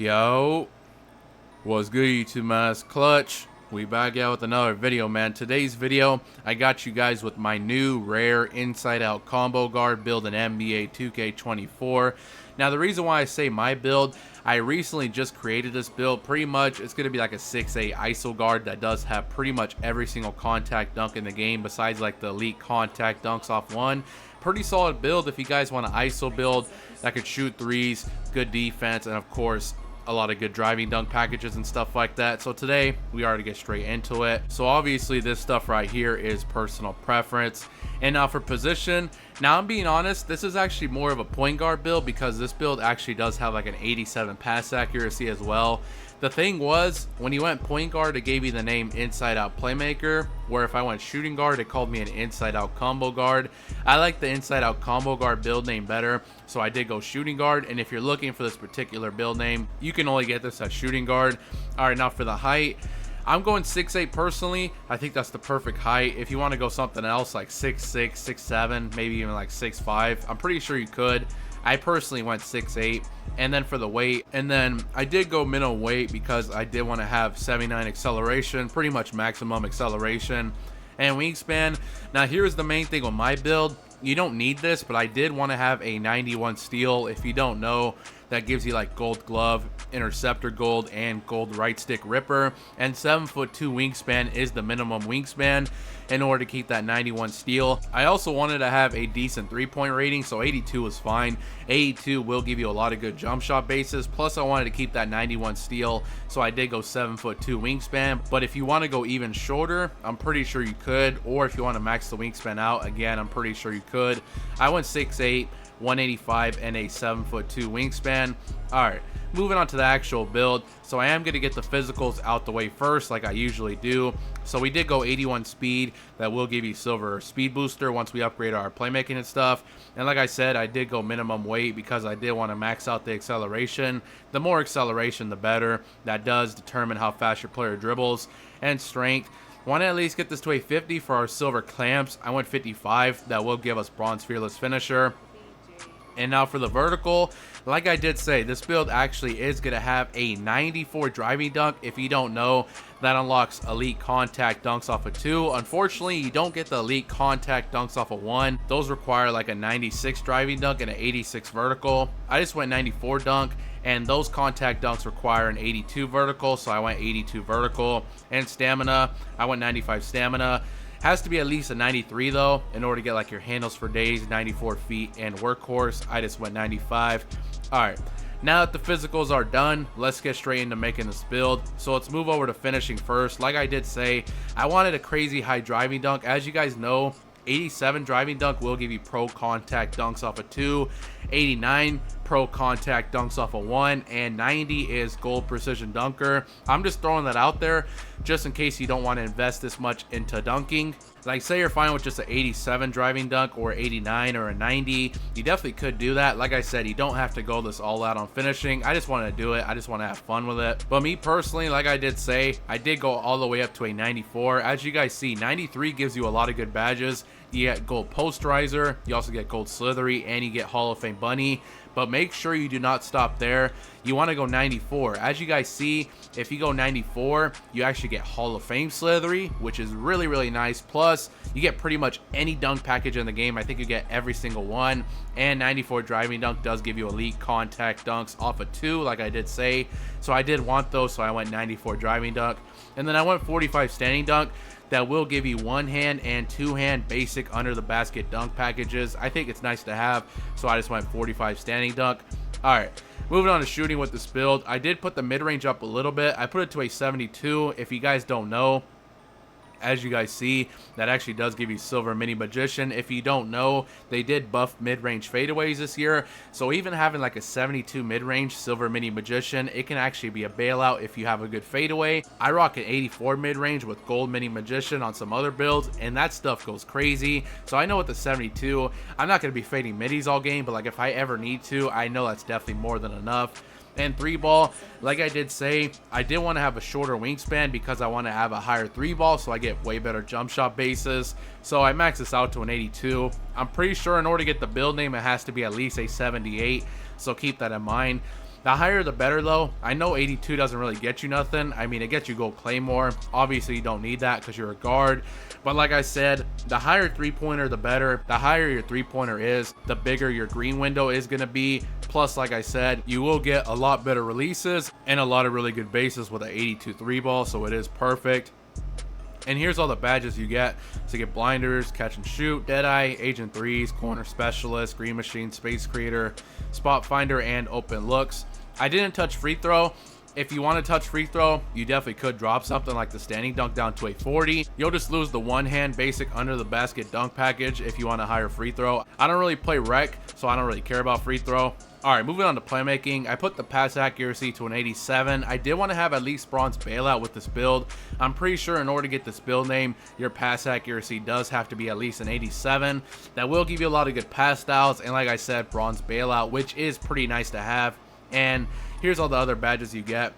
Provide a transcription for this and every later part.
Yo, what's good YouTube, Mascot? We back out with another video, man. Today's video, I got you guys with my new rare inside out combo guard build in NBA 2K24. Now the reason why I say my build, I recently just created this build. Pretty much it's going to be like a 6'8 ISO guard that does have pretty much every single contact dunk in the game besides like the elite contact dunks off one. Pretty solid build if you guys want an ISO build that could shoot threes, good defense, and of course a lot of good driving dunk packages and stuff like that. So today we are to get straight into it. So obviously this stuff right here is personal preference. And now for position, now I'm being honest, this is actually more of a point guard build because this build actually does have like an 87 pass accuracy as well. The thing was, when you went point guard, it gave you the name inside out playmaker, where if I went shooting guard, it called me an inside out combo guard. I like the inside out combo guard build name better, so I did go shooting guard. And if you're looking for this particular build name, you can only get this at shooting guard. All right, now for the height, I'm going 6'8 personally. I think that's the perfect height. If you want to go something else like 6'6, 6'7, maybe even like 6'5, I'm pretty sure you could. I personally went 6'8. And then for the weight, and then I did go minimum weight because I did want to have 79 acceleration, pretty much maximum acceleration, and wingspan. Now here's the main thing with my build. You don't need this, but I did want to have a 91 steal. If you don't know, that gives you like gold glove, interceptor gold, and gold right stick ripper. And 7'2" wingspan is the minimum wingspan in order to keep that 91 steal. I also wanted to have a decent 3-point rating, so 82 is fine. 82 will give you a lot of good jump shot bases. Plus I wanted to keep that 91 steal, so I did go 7'2" wingspan. But if you want to go even shorter, I'm pretty sure you could. Or if you want to max the wingspan out, again, I'm pretty sure you could. I went 6'8", 185, and a 7'2" wingspan. All right, moving on to the actual build. So I am going to get the physicals out the way first, like I usually do. So we did go 81 speed. That will give you silver speed booster once we upgrade our playmaking and stuff. And like I said, I did go minimum weight because I did want to max out the acceleration. The more acceleration, the better. That does determine how fast your player dribbles. And strength, want to at least get this to a 50 for our silver clamps. I went 55. That will give us bronze fearless finisher. And now for the vertical, like I did say, this build actually is going to have a 94 driving dunk. If you don't know, that unlocks elite contact dunks off of 2. Unfortunately, you don't get the elite contact dunks off of 1. Those require like a 96 driving dunk and an 86 vertical. I just went 94 dunk, and those contact dunks require an 82 vertical, so I went 82 vertical. And stamina, I went 95 stamina. Has to be at least a 93 though in order to get like your handles for days, 94 feet, and workhorse. I just went 95. All right, now that the physicals are done, let's get straight into making this build. So let's move over to finishing first. Like I did say, I wanted a crazy high driving dunk. As you guys know, 87 driving dunk will give you pro contact dunks off of 2, 89 pro contact dunks off of 1, and 90 is gold precision dunker. I'm just throwing that out there just in case you don't want to invest this much into dunking. Like say you're fine with just an 87 driving dunk or 89 or a 90, you definitely could do that. Like I said, you don't have to go this all out on finishing. I just want to do it. I just want to have fun with it. But me personally, like I did say, I did go all the way up to a 94. As you guys see, 93 gives you a lot of good badges. You get gold posterizer, you also get gold slithery, and you get Hall of Fame bunny. But make sure you do not stop there. You want to go 94. As you guys see, if you go 94, you actually get Hall of Fame slithery, which is really, really nice. Plus, you get pretty much any dunk package in the game. I think you get every single one. And 94 driving dunk does give you elite contact dunks off of 2, like I did say. So I did want those, so I went 94 driving dunk. And then I went 45 standing dunk. That will give you 1-hand and 2-hand basic under the basket dunk packages. I think it's nice to have, so I just went 45 standing dunk. All right, moving on to shooting with this build. I did put the mid-range up a little bit. I put it to a 72. If you guys don't know, as you guys see, that actually does give you silver mini magician. If you don't know, they did buff mid-range fadeaways this year, so even having like a 72 mid-range silver mini magician, it can actually be a bailout if you have a good fadeaway. I rock an 84 mid-range with gold mini magician on some other builds, and that stuff goes crazy. So I know with the 72, I'm not going to be fading middies all game, but like if I ever need to, I know that's definitely more than enough. And 3-ball, like I did say, I did want to have a shorter wingspan because I want to have a higher 3-ball so I get way better jump shot bases. So I maxed this out to an 82. I'm pretty sure in order to get the build name, it has to be at least a 78, so keep that in mind. The higher the better though. I know 82 doesn't really get you nothing. I mean, it gets you gold claymore. Obviously you don't need that because you're a guard, but like I said, the higher three-pointer the better. The higher your three-pointer is, the bigger your green window is going to be. Plus, like I said, you will get a lot better releases and a lot of really good bases with an 82 three ball, so it is perfect. And here's all the badges you get. So you get blinders, catch and shoot, deadeye, agent threes, corner specialist, green machine, space creator, spot finder, and open looks. I didn't touch free throw. If you want to touch free throw, you definitely could drop something like the standing dunk down to a 40. You'll just lose the one hand basic under the basket dunk package if you want a higher free throw. I don't really play rec, so I don't really care about free throw. Alright, moving on to playmaking. I put the pass accuracy to an 87. I did want to have at least bronze bailout with this build. I'm pretty sure in order to get this build name, your pass accuracy does have to be at least an 87. That will give you a lot of good pass styles, and like I said, bronze bailout, which is pretty nice to have. And here's all the other badges you get.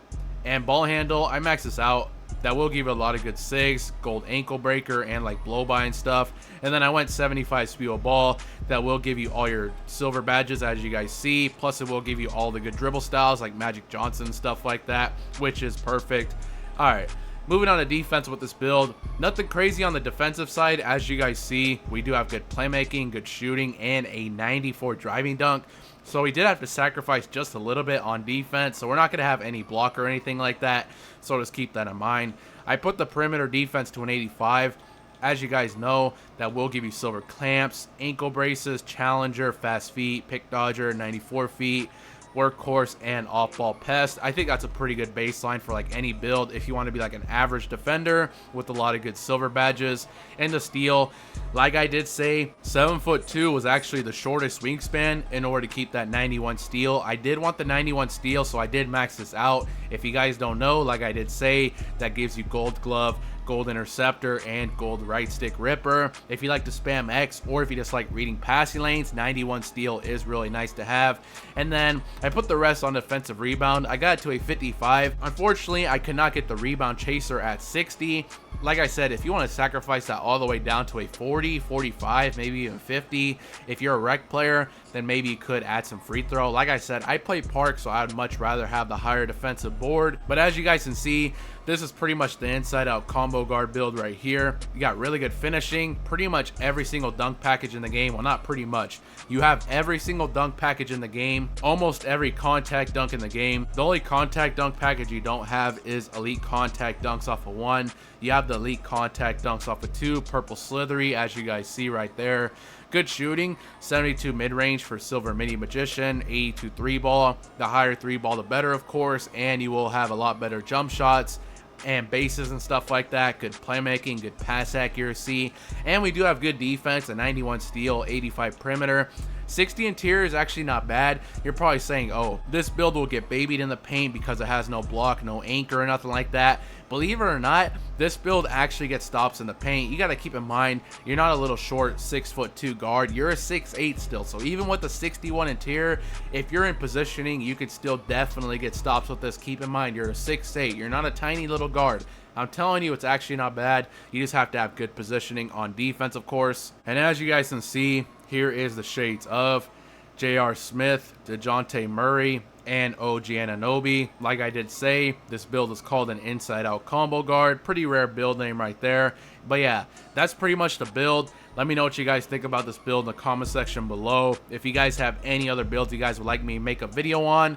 And ball handle, I maxed this out. That will give you a lot of good sigs, gold ankle breaker, and like blow by and stuff. And then I went 75 speed of ball. That will give you all your silver badges, as you guys see. Plus it will give you all the good dribble styles like Magic Johnson, stuff like that, which is perfect. All right, moving on to defense with this build. Nothing crazy on the defensive side. As you guys see, we do have good playmaking, good shooting, and a 94 driving dunk. So we did have to sacrifice just a little bit on defense, so we're not going to have any block or anything like that, so just keep that in mind. I put the perimeter defense to an 85. As you guys know, that will give you silver clamps, ankle braces, challenger, fast feet, pick dodger, 94 feet, workhorse, and off-ball pest. I think that's a pretty good baseline for like any build if you want to be like an average defender with a lot of good silver badges. And the steal, like I did say, 7'2" was actually the shortest wingspan in order to keep that 91 steal. I did want the 91 steal, so I did max this out. If you guys don't know, like I did say, that gives you gold glove, gold interceptor, and gold right stick ripper. If you like to spam X, or if you just like reading passing lanes, 91 steal is really nice to have. And then I put the rest on defensive rebound. I got it to a 55. Unfortunately, I could not get the rebound chaser at 60. Like I said, if you want to sacrifice that all the way down to a 40, 45, maybe even 50, if you're a rec player, then maybe you could add some free throw. Like I said, I play Park, so I would much rather have the higher defensive board. But as you guys can see, this is pretty much the inside out combo guard build right here. You got really good finishing, pretty much every single dunk package in the game. Well, not pretty much. You have every single dunk package in the game, almost every contact dunk in the game. The only contact dunk package you don't have is elite contact dunks off of 1. You have the elite contact dunks off of 2, purple slithery, as you guys see right there. Good shooting, 72 mid-range for silver mini magician, 82 three ball. The higher three ball, the better, of course, and you will have a lot better jump shots and bases and stuff like that. Good playmaking, good pass accuracy, and we do have good defense, a 91 steal, 85 perimeter. 60 interior is actually not bad. You're probably saying, oh, this build will get babied in the paint because it has no block, no anchor, or nothing like that. Believe it or not, this build actually gets stops in the paint. You got to keep in mind, you're not a little short 6'2" guard. You're a 6'8" still. So even with the 61 interior, if you're in positioning, you could still definitely get stops with this. Keep in mind, you're a 6'8". You're not a tiny little guard. I'm telling you, it's actually not bad. You just have to have good positioning on defense, of course. And as you guys can see, here is the shades of J.R. Smith, DeJounte Murray, and OG Anunoby. Like I did say, this build is called an inside out combo guard. Pretty rare build name right there. But yeah, that's pretty much the build. Let me know what you guys think about this build in the comment section below. If you guys have any other builds you guys would like me to make a video on,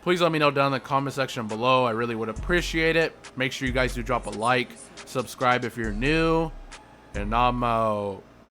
please let me know down in the comment section below. I really would appreciate it. Make sure you guys do drop a like, subscribe if you're new, and I'm out.